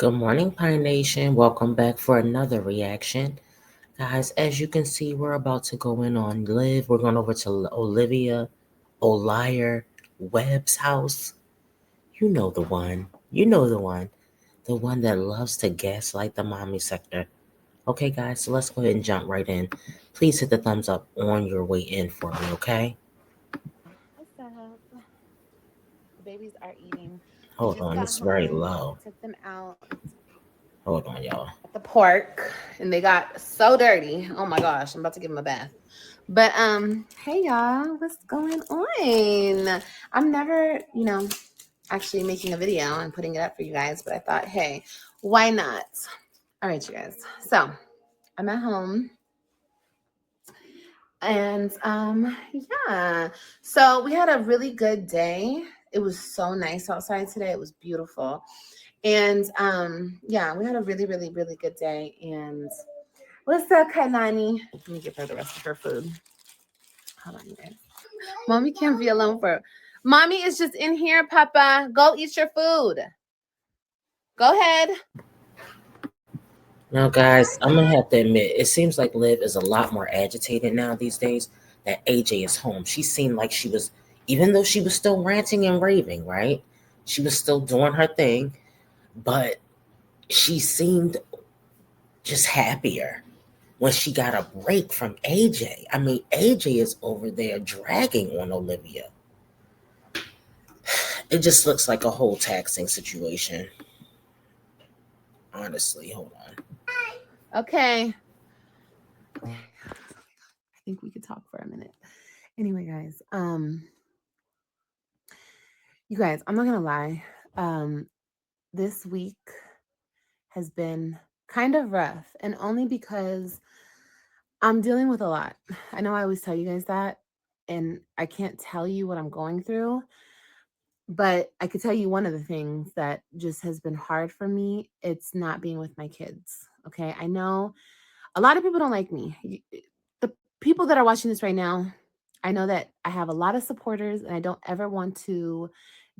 Good morning, Pine Nation. Welcome back for another reaction. Guys, as you can see, we're about to go in on Liv. We're going over to Olivia O'Liar Webb's house. You know the one. You know the one. The one that loves to gaslight the mommy sector. Okay, guys, so let's go ahead and jump right in. Please hit the thumbs up on your way in for me, okay? What's up? The babies are eating. We Hold just on, got it's very home, low. took them out Hold on, y'all. at the park, and they got so dirty. Oh my gosh, I'm about to give them a bath. But hey y'all, what's going on? I'm never, actually making a video and putting it up for you guys, but I thought, hey, why not? All right, you guys. So I'm at home. And yeah, so we had a really good day. It was so nice outside today. It was beautiful. And yeah, we had a really, really, really good day. And what's up, Kailani? Let me give her the rest of her food. Hold on, you guys. Mommy can't be alone for. Mommy is just in here, Papa. Go eat your food. Go ahead. Now, guys, I'm going to have to admit, it seems like Liv is a lot more agitated now these days that AJ is home. She seemed like she was, even though she was still ranting and raving, right? She was still doing her thing, but she seemed just happier when she got a break from AJ. I mean, AJ is over there dragging on Olivia. It just looks like a whole taxing situation. Honestly, hold on. Okay. I think we could talk for a minute. Anyway, guys, you guys, I'm not gonna lie. This week has been kind of rough, and only because I'm dealing with a lot. I know I always tell you guys that, and I can't tell you what I'm going through, but I could tell you one of the things that just has been hard for me. It's not being with my kids. Okay, I know a lot of people don't like me. The people that are watching this right now, I know that I have a lot of supporters, and I don't ever want to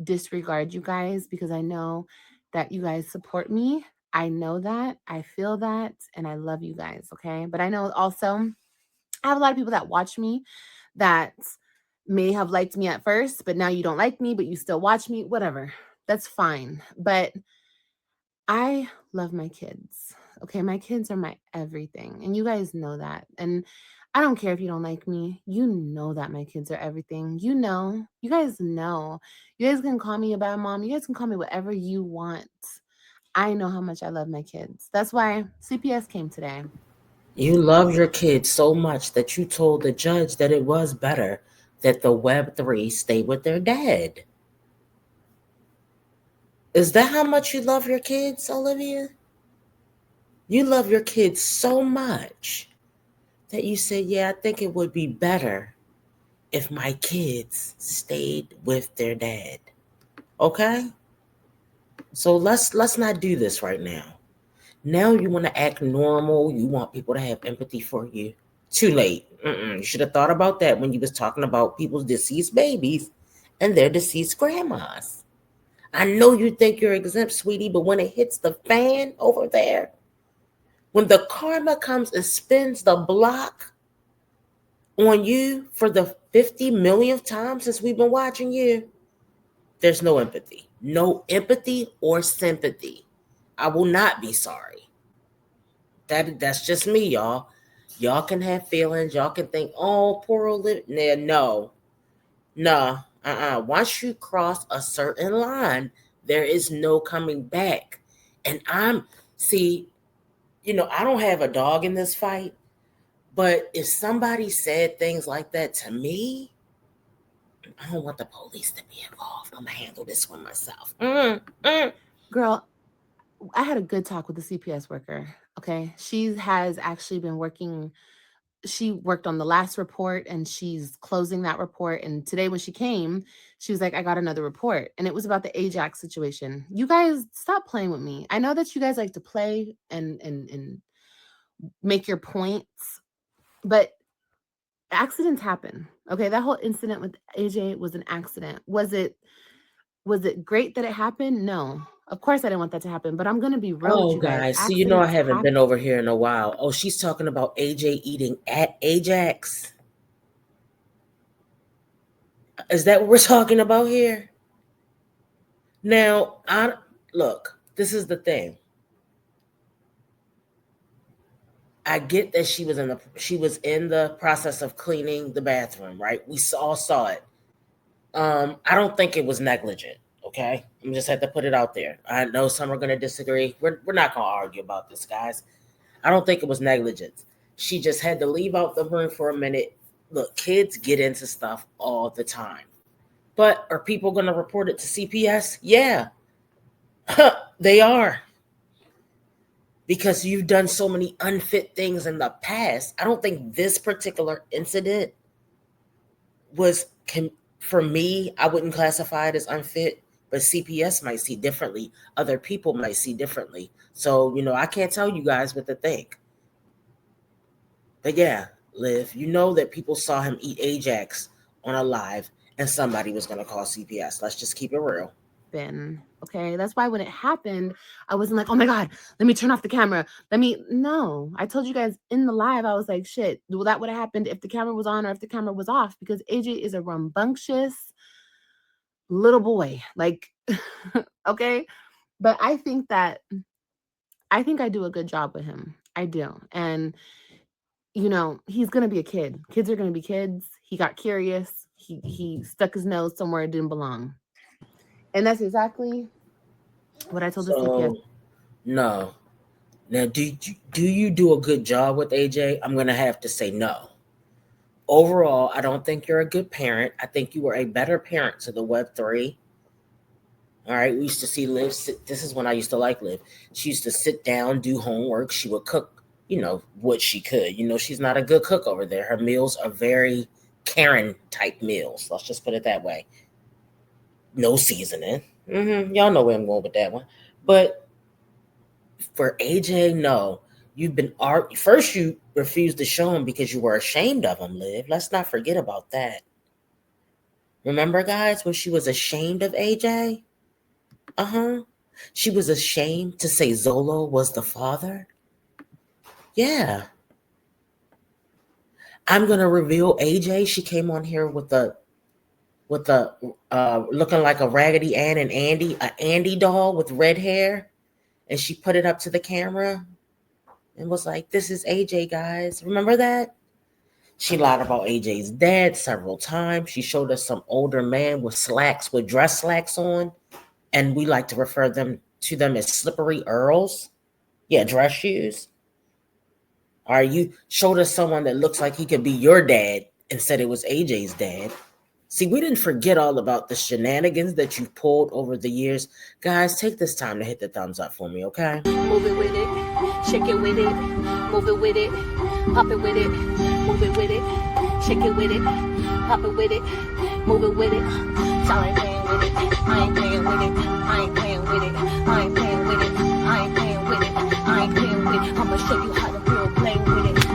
disregard you guys because I know that you guys support me. I know that. I feel that. And I love you guys. Okay. But I know also I have a lot of people that watch me that may have liked me at first, but now you don't like me, but you still watch me. Whatever. That's fine. But I love my kids. Okay. My kids are my everything. And you guys know that. And I don't care if you don't like me. You know that my kids are everything. You know. You guys know. You guys can call me a bad mom. You guys can call me whatever you want. I know how much I love my kids. That's why CPS came today. You love your kids so much that you told the judge that it was better that the Web3 stay with their dad. Is that how much you love your kids, Olivia? You love your kids so much that you said, yeah, I think it would be better if my kids stayed with their dad. Okay? So let's not do this right now. Now you want to act normal. You want people to have empathy for you. Too late. You should have thought about that when you was talking about people's deceased babies and their deceased grandmas. I know you think you're exempt, sweetie, but when it hits the fan over there, when the karma comes and spins the block on you for the 50 millionth time since we've been watching you, there's no empathy. No empathy or sympathy. I will not be sorry. That's just me, y'all. Y'all can have feelings. Y'all can think, oh, poor Olivia. No, no, Once you cross a certain line, there is no coming back. And see, I don't have a dog in this fight, but if somebody said things like that to me, I don't want the police to be involved. I'm gonna handle this one myself. Girl, I had a good talk with the CPS worker. Okay. She has actually been working. She worked on the last report and she's closing that report. And today, when she came, she was like, I got another report. And it was about the Ajax situation. You guys stop playing with me. I know that you guys like to play and make your points, but accidents happen. Okay. That whole incident with AJ was an accident. Was it great that it happened? No. Of course I didn't want that to happen, but I'm going to be real with Oh, you guys. guys, so I Accidents haven't happen. been over here in a while. Oh, she's talking about AJ eating at Ajax. Is that what we're talking about here? Now, I look. This is the thing. I get that she was in the process of cleaning the bathroom, right? All saw it. I don't think it was negligent. Okay, I'm just had to put it out there. I know some are going to disagree. We're not going to argue about this, guys. I don't think it was negligence. She just had to leave out the room for a minute. Look, kids get into stuff all the time. But are people going to report it to CPS? Yeah, they are. Because you've done so many unfit things in the past. I don't think this particular incident was, for me, I wouldn't classify it as unfit, but CPS might see differently. Other people might see differently. So, I can't tell you guys what to think. But yeah, Liv, you know that people saw him eat Ajax on a live and somebody was going to call CPS. Let's just keep it real. Okay. That's why when it happened, I wasn't like, oh my God, let me turn off the camera. No. I told you guys in the live, I was like, shit, well, that would have happened if the camera was on or if the camera was off because AJ is a rambunctious little boy. Like, okay. But I think I do a good job with him. I do. And, he's going to be a kid. Kids are going to be kids. He got curious. He stuck his nose somewhere it didn't belong. And that's exactly what I told the CPS. So, no. Now, do you do a good job with AJ? I'm going to have to say no. Overall, I don't think you're a good parent. I think you were a better parent to the Web3. All right, we used to see Liv sit. This is when I used to like Liv. She used to sit down, do homework. She would cook, what she could. She's not a good cook over there. Her meals are very Karen type meals. Let's just put it that way. No seasoning. Y'all know where I'm going with that one. But for AJ, no. You've been art. First, you refused to show him because you were ashamed of him, Liv. Let's not forget about that. Remember, guys, when she was ashamed of AJ? Uh-huh. She was ashamed to say Zolo was the father. Yeah. I'm gonna reveal AJ. She came on here with the looking like a Raggedy Ann and Andy, a Andy doll with red hair, and she put it up to the camera and was like, "This is AJ, guys." Remember that? She lied about AJ's dad several times. She showed us some older man with slacks, with dress slacks on, and we like to refer them as slippery earls. Yeah, dress shoes. All right, you showed us someone that looks like he could be your dad and said it was AJ's dad. See, we didn't forget all about the shenanigans that you've pulled over the years. Guys, take this time to hit the thumbs up for me, okay? Move it with it, shake it with it, move it with it, pop it with it, move it with it, shake it with it, pop it with it, move it with it. So I ain't playing with it, I ain't playing with it, I ain't playing with it, I ain't playing with it, I ain't playing with it, I ain't playing with it. I'ma show you how to real play with it.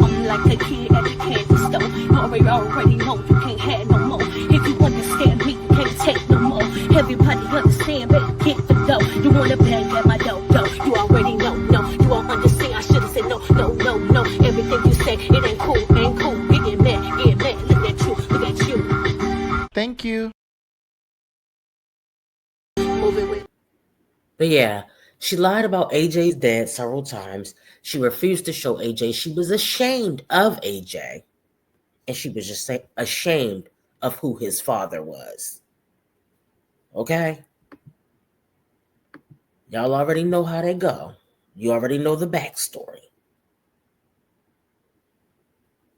I'm like a kid at the candy store. You already know you can't have no more. If you understand me, you can't take no more. Everybody understand, better get the dough. You wanna bang at my dough, dough. You already know, no. You won't understand. I should've said no, no, no, no. Everything you say, it ain't cool, ain't cool. You get mad, get mad. Look at you, look at you. Thank you. Move it with. But yeah, she lied about AJ's dad several times. She refused to show AJ. She was ashamed of AJ. And she was just ashamed of who his father was. Okay? Y'all already know how they go. You already know the backstory.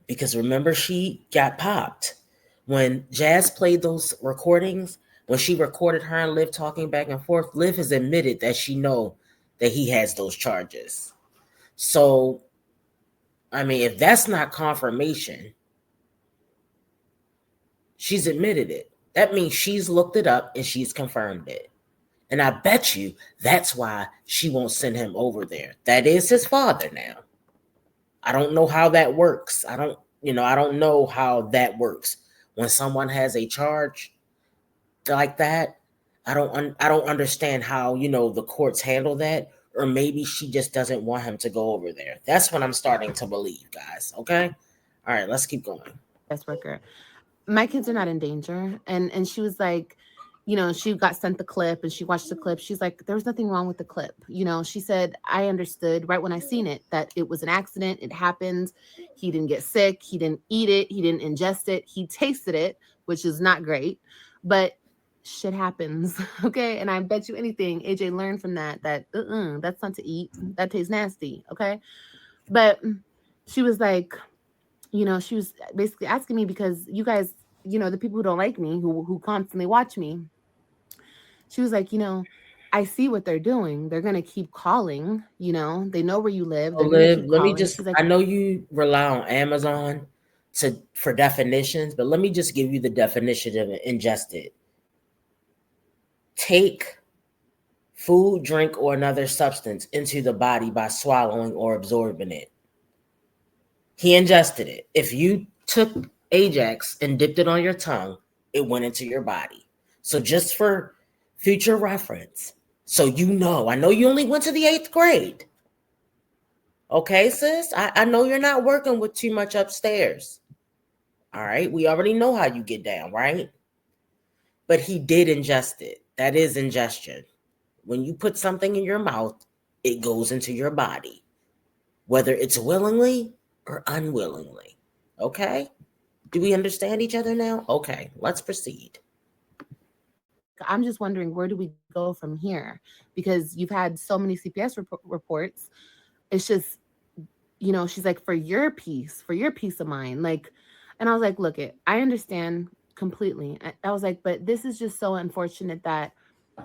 Because remember, she got popped. When Jazz played those recordings, when she recorded her and Liv talking back and forth, Liv has admitted that she know that he has those charges. So, I mean, if that's not confirmation, she's admitted it. That means she's looked it up and she's confirmed it. And I bet you that's why she won't send him over there. That is his father now. I don't know how that works. I don't know how that works. When someone has a charge like that, I don't understand how, the courts handle that, or maybe she just doesn't want him to go over there. That's what I'm starting to believe, guys, okay? All right, let's keep going. Yes, worker. My kids are not in danger. And she was like, she got sent the clip and she watched the clip. She's like, there was nothing wrong with the clip. She said, I understood right when I seen it that it was an accident. It happened. He didn't get sick. He didn't eat it. He didn't ingest it. He tasted it, which is not great. But shit happens. Okay. And I bet you anything, AJ learned from that that's not to eat. That tastes nasty. Okay. But she was like, she was basically asking me because you guys, the people who don't like me, who constantly watch me, she was like, I see what they're doing. They're gonna keep calling. They know where you live. So, They're gonna Liv, keep let me calling. just, She's like, I know you rely on Amazon for definitions, but let me just give you the definition of ingested. Take food, drink, or another substance into the body by swallowing or absorbing it. He ingested it. If you took Ajax and dipped it on your tongue, it went into your body. So just for future reference, so I know you only went to the 8th grade. Okay, sis? I know you're not working with too much upstairs. All right, we already know how you get down, right? But he did ingest it. That is ingestion. When you put something in your mouth, it goes into your body, whether it's willingly or unwillingly. Okay? Do we understand each other now? Okay, let's proceed. I'm just wondering, where do we go from here? Because you've had so many CPS reports. It's just, she's like, for your peace of mind. Like, and I was like, look, I understand completely. I was like, but this is just so unfortunate that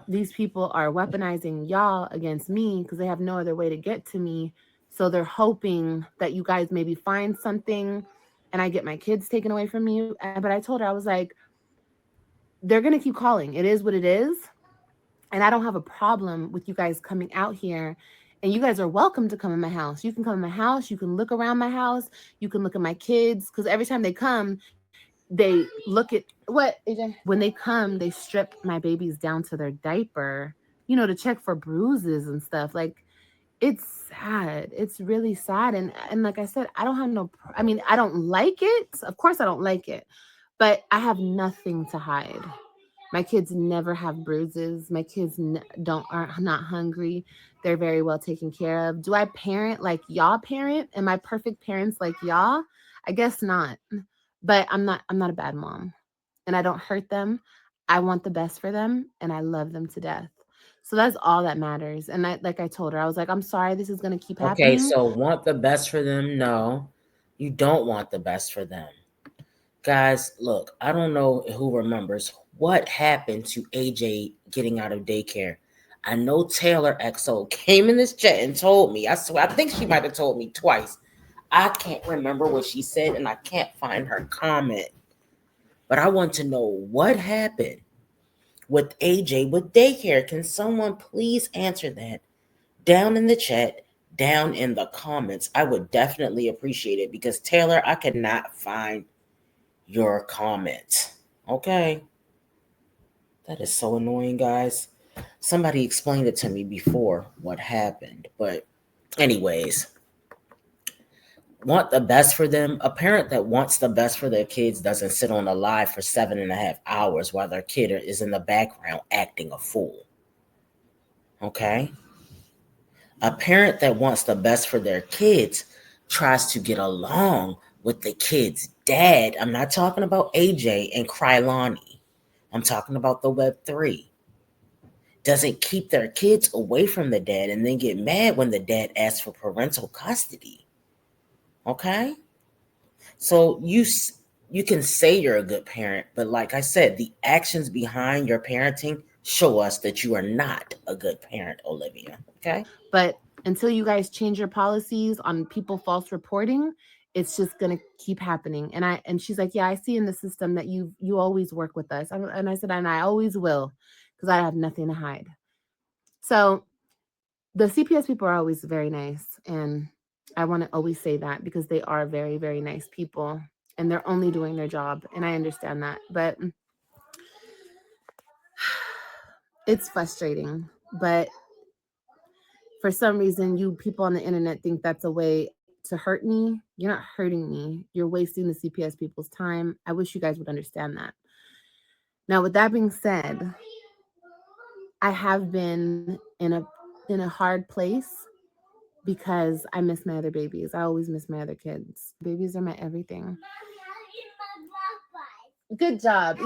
these people are weaponizing y'all against me because they have no other way to get to me. So they're hoping that you guys maybe find something and I get my kids taken away from you. But I told her, I was like, they're going to keep calling. It is what it is. And I don't have a problem with you guys coming out here. And you guys are welcome to come in my house. You can come in my house. You can look around my house. You can look at my kids. Because every time they come, they look at what, AJ? When they come, they strip my babies down to their diaper, to check for bruises and stuff. Like, it's sad. It's really sad. And like I said, I don't have no. I mean, I don't like it. Of course, I don't like it, but I have nothing to hide. My kids never have bruises. My kids don't are not hungry. They're very well taken care of. Do I parent like y'all parent? Am I perfect parents like y'all? I guess not. But I'm not a bad mom. And I don't hurt them. I want the best for them and I love them to death. So that's all that matters. And like I told her, I was like, I'm sorry this is going to keep Okay, happening. so want the best for them? No, you don't want the best for them. Guys, look, I don't know who remembers what happened to AJ getting out of daycare. I know Taylor XO came in this chat and told me. I swear, I think she might have told me twice. I can't remember what she said and I can't find her comment. But I want to know what happened with AJ with daycare. Can someone please answer that down in the chat, down in the comments? I would definitely appreciate it because Taylor, I cannot find your comment. Okay. That is so annoying, guys. Somebody explained it to me before what happened. But, anyways, want the best for them. A parent that wants the best for their kids doesn't sit on a live for 7.5 hours while their kid is in the background acting a fool. Okay? A parent that wants the best for their kids tries to get along with the kid's dad. I'm not talking about AJ and Krylani. I'm talking about the Web3. Doesn't keep their kids away from the dad and then get mad when the dad asks for parental custody. Okay? So you can say you're a good parent, but like I said, the actions behind your parenting show us that you are not a good parent, Olivia. Okay? But until you guys change your policies on people false reporting, it's just gonna keep happening. And she's like, yeah, I see in the system that you always work with us. And I said, and I always will, because I have nothing to hide. So the CPS people are always very nice, and I want to always say that because they are very, very nice people, and they're only doing their job, and I understand that. But it's frustrating. But for some reason, you people on the internet think that's a way to hurt me. You're not hurting me. You're wasting the CPS people's time. I wish you guys would understand that. Now, with that being said, I have been in a hard place because I miss my other babies. I always miss my other kids. Babies are my everything. Good job.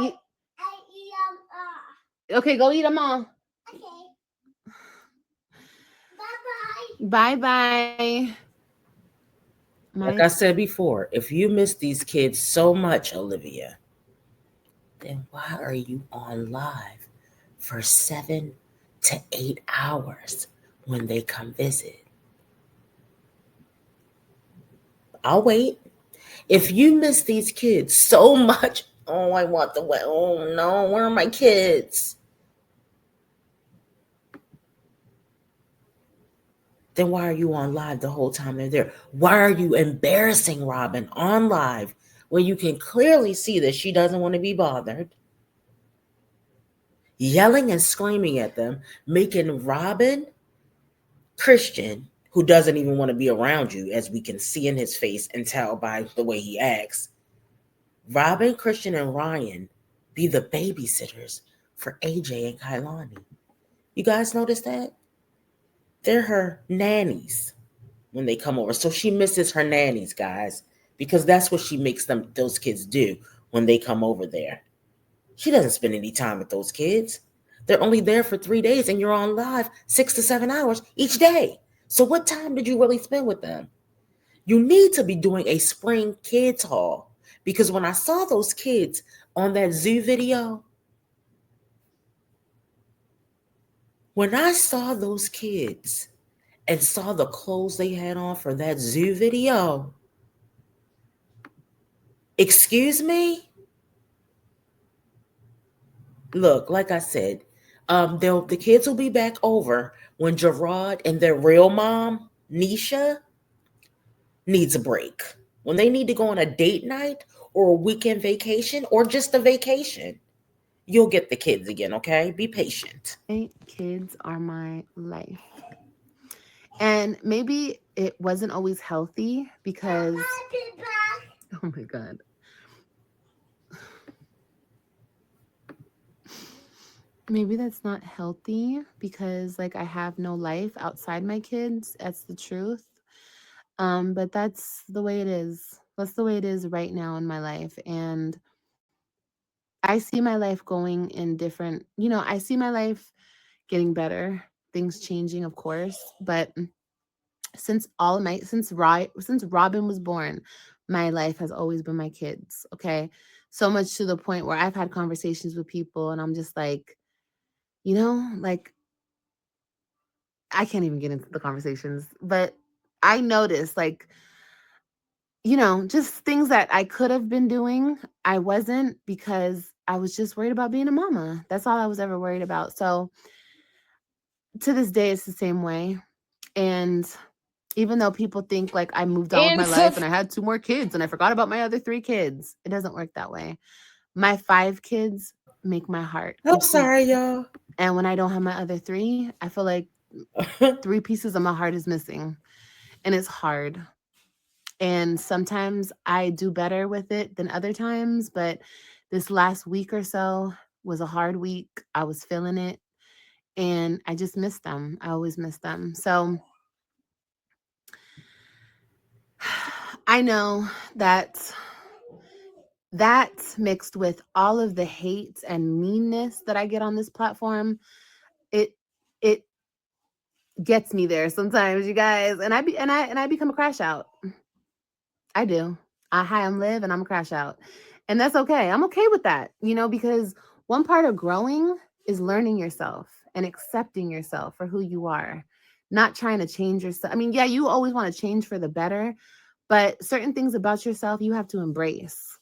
Okay, go eat them all. Bye bye. My Like I said before, if you miss these kids so much, Olivia, then why are you on live for 7 to 8 hours when they come visit? I'll wait. If you miss these kids so much, oh, I want the way. Oh no, where are my kids? Then why are you on live the whole time they're there? Why are you embarrassing Robin on live when you can clearly see that she doesn't want to be bothered? Yelling and screaming at them, making Robin Christian, who doesn't even want to be around you, as we can see in his face and tell by the way he acts, Robin, Christian, and Ryan be the babysitters for AJ and Kailani. You guys notice that? They're her nannies when they come over. So she misses her nannies, guys, because that's what she makes those kids do when they come over there. She doesn't spend any time with those kids. They're only there for 3 days and you're on live 6 to 7 hours each day. So what time did you really spend with them? You need to be doing a spring kids haul because when I saw those kids on that zoo video, when I saw those kids and saw the clothes they had on for that zoo video, excuse me? Look, like I said, the kids will be back over when Gerard and their real mom, Nisha, needs a break. When they need to go on a date night or a weekend vacation or just a vacation, you'll get the kids again, okay? Be patient. kids are my life. And maybe it wasn't always healthy because oh my god. Maybe that's not healthy because like I have no life outside my kids. That's the truth. But that's the way it is. That's the way it is right now in my life. And I see my life going in different, I see my life getting better, things changing, of course. But since Robin was born, my life has always been my kids. Okay. So much to the point where I've had conversations with people and I'm just like, like I can't even get into the conversations, but I noticed like, just things that I could have been doing, I wasn't because I was just worried about being a mama. That's all I was ever worried about. So to this day, it's the same way. And even though people think like I moved on with my life and I had two more kids and I forgot about my other three kids, it doesn't work that way. My five kids make my heart I'm complete. sorry, y'all. And when I don't have my other three, I feel like three pieces of my heart is missing. And it's hard. And sometimes I do better with it than other times, but this last week or so was a hard week. I was feeling it and I just miss them. I always miss them. So I know that that mixed with all of the hate and meanness that I get on this platform, it it gets me there sometimes, you guys. And I become a crash out. I do. I high and live and I'm a crash out. And that's okay. I'm okay with that, because one part of growing is learning yourself and accepting yourself for who you are, not trying to change yourself. I mean, yeah, you always want to change for the better, but certain things about yourself you have to embrace.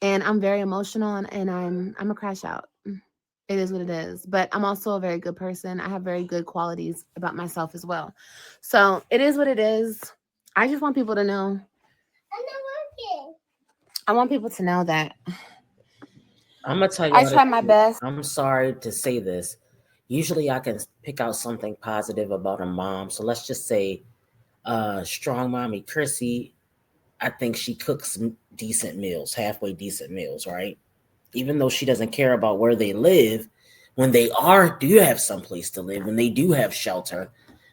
And I'm very emotional and I'm a crash out. It is what it is. But I'm also a very good person. I have very good qualities about myself as well. So it is what it is. I just want people to know I want people to know that I'm gonna tell I y'all the try my truth. best. I'm sorry to say this. Usually, I can pick out something positive about a mom. So let's just say, strong mommy Chrissy. I think she cooks decent meals, halfway decent meals, right? Even though she doesn't care about where they live, when they do have someplace to live, when they do have shelter,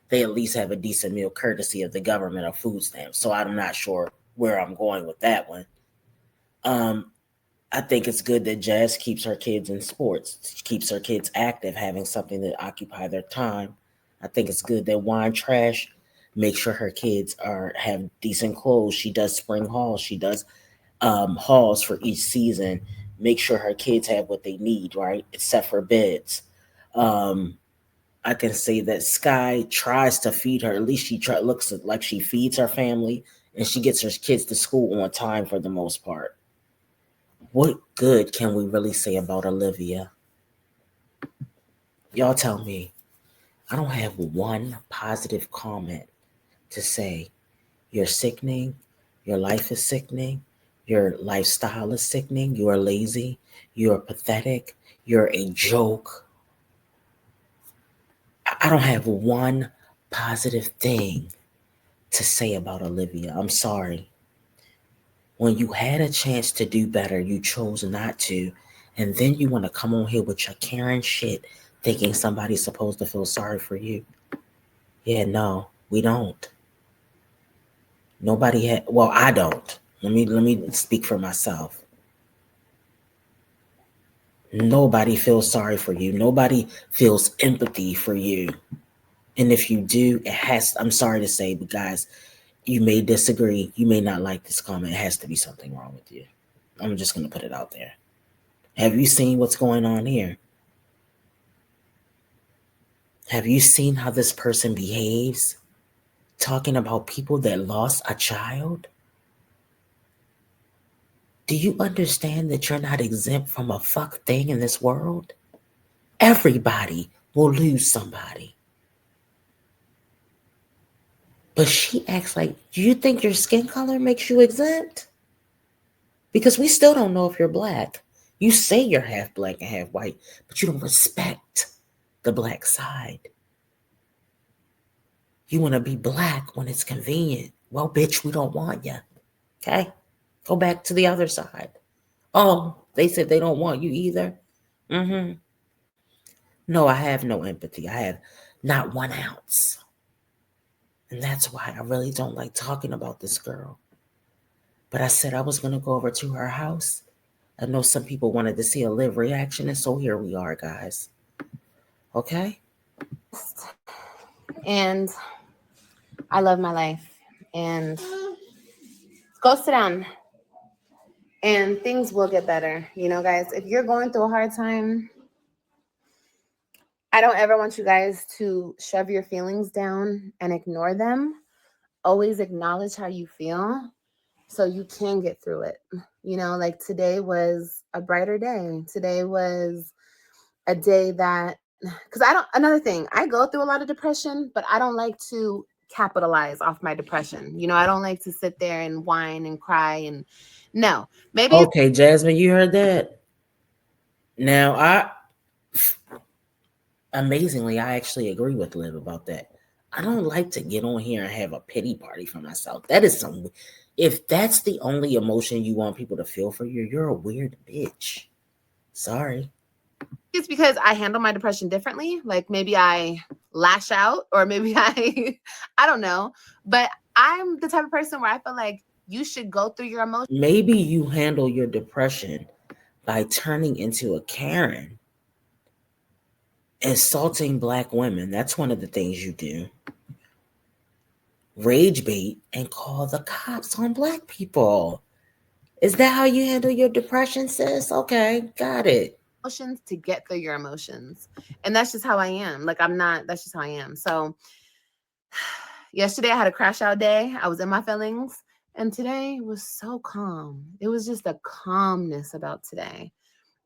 they at least have a decent meal courtesy of the government or food stamps. So I'm not sure where I'm going with that one. Um, I think it's good that Jazz keeps her kids in sports, keeps her kids active, having something to occupy their time. I think it's good that Wine Trash makes sure her kids have decent clothes. She does spring hauls. She does hauls for each season. Make sure her kids have what they need, right? Except for beds. Um, I can say that Sky tries to feed her. At least looks like she feeds her family, and she gets her kids to school on time for the most part. What good can we really say about Olivia? Y'all tell me. I don't have one positive comment to say. You're sickening. Your life is sickening. Your lifestyle is sickening. You are lazy. You are pathetic. You're a joke. I don't have one positive thing to say about Olivia. I'm sorry. When you had a chance to do better, you chose not to. And then you want to come on here with your Karen shit thinking somebody's supposed to feel sorry for you. Yeah, no, we don't. Nobody had well, I don't. Let me speak for myself. Nobody feels sorry for you. Nobody feels empathy for you. And if you do, I'm sorry to say, but guys, you may disagree. You may not like this comment. It has to be something wrong with you. I'm just going to put it out there. Have you seen what's going on here? Have you seen how this person behaves? Talking about people that lost a child? Do you understand that you're not exempt from a fuck thing in this world? Everybody will lose somebody. But she acts like, do you think your skin color makes you exempt? Because we still don't know if you're black. You say you're half black and half white, but you don't respect the black side. You want to be black when it's convenient. Well, bitch, we don't want you. Okay? Go back to the other side. Oh, they said they don't want you either. Mm-hmm. No, I have no empathy. I have not 1 ounce. And that's why I really don't like talking about this girl. But I said I was going to go over to her house. I know some people wanted to see a live reaction, and so here we are, guys. Okay? And I love my life. And go sit down and things will get better. You know, guys, if you're going through a hard time, I don't ever want you guys to shove your feelings down and ignore them. Always acknowledge how you feel so you can get through it. You know, like today was a brighter day. Today was a day that, because another thing, I go through a lot of depression, but I don't like to capitalize off my depression. You know, I don't like to sit there and whine and cry and no, maybe Okay, Jasmine, you heard that? Now, amazingly, I actually agree with Liv about that. I don't like to get on here and have a pity party for myself. That is some. If that's the only emotion you want people to feel for you, you're a weird bitch. Sorry. it's because I handle my depression differently. Like maybe I lash out or maybe I I don't know. But I'm the type of person where I feel like you should go through your emotions. Maybe you handle your depression by turning into a Karen, insulting black women. That's one of the things you do. Rage bait and call the cops on black people. Is that how you handle your depression, sis? Okay, got it. Emotions to get through your emotions. And that's just how I am. Like I'm not, that's just how I am. So yesterday I had a crash out day. I was in my feelings. And today was so calm. It was just a calmness about today.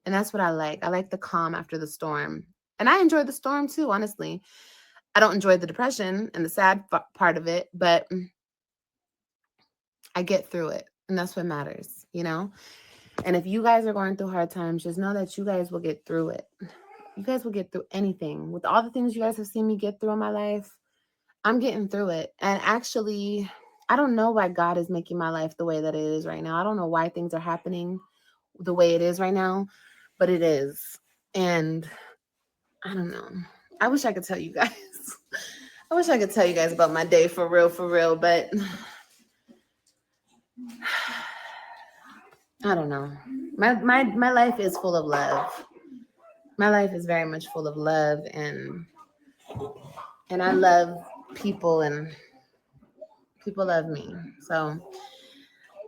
And that's what I like. I like the calm after the storm. And I enjoy the storm too, honestly. I don't enjoy the depression and the sad part of it, but I get through it. And that's what matters, you know? And if you guys are going through hard times, just know that you guys will get through it. You guys will get through anything. With all the things you guys have seen me get through in my life, I'm getting through it. And actually, I don't know why God is making my life the way that it is right now. I don't know why things are happening the way it is right now, but it is. And I don't know. I wish I could tell you guys. I wish I could tell you guys about my day for real, but I don't know. My life is full of love. My life is very much full of love and I love people and people love me. So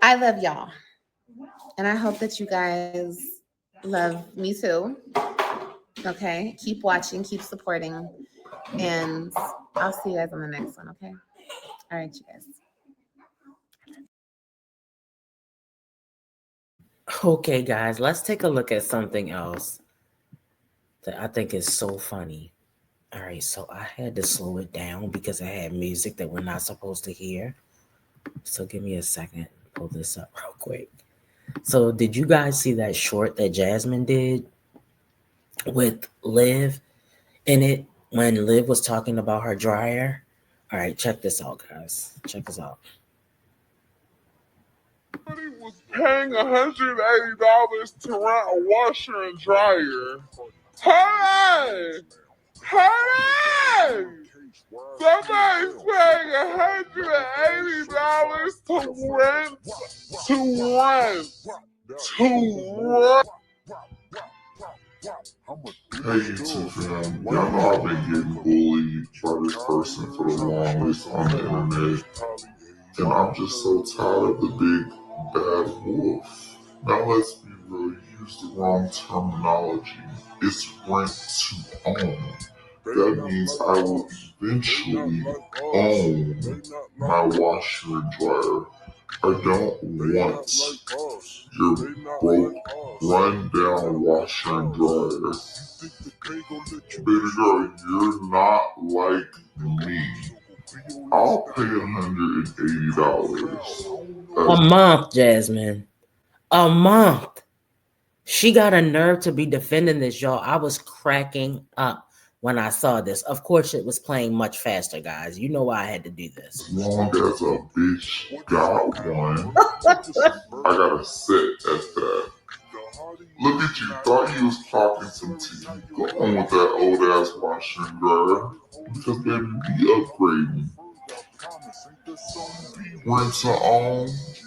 I love y'all. And I hope that you guys love me too. Okay. Keep watching, keep supporting. And I'll see you guys on the next one. Okay. All right, you guys. Okay, guys, let's take a look at something else that I think is so funny. All right, so I had to slow it down because I had music that we're not supposed to hear. So give me a second, pull this up real quick. So, did you guys see that short that Jasmine did with Liv in it when Liv was talking about her dryer? All right, check this out, guys. Check this out. Was paying $180 to rent a washer and dryer. Hey! Hey! Somebody's paying $180 to rent to rent. Hey YouTube fam, y'all know I've been getting bullied by this person for the longest on the internet, and I'm just so tired of the big bad wolf. Now let's be real, you used the wrong terminology. It's rent to own. That means I will eventually own my washer and dryer. I don't want your broke, run down washer and dryer. Baby girl, you're not like me. I'll pay $180. A month, Jasmine. A month. She got a nerve to be defending this, y'all. I was cracking up when I saw this. Of course, it was playing much faster, guys. You know why I had to do this. As long as a bitch got one, I gotta sit at that. Look at you, thought you was talking some tea. Go on with that old ass washer and dryer. Because baby, we upgrading. Rent to own.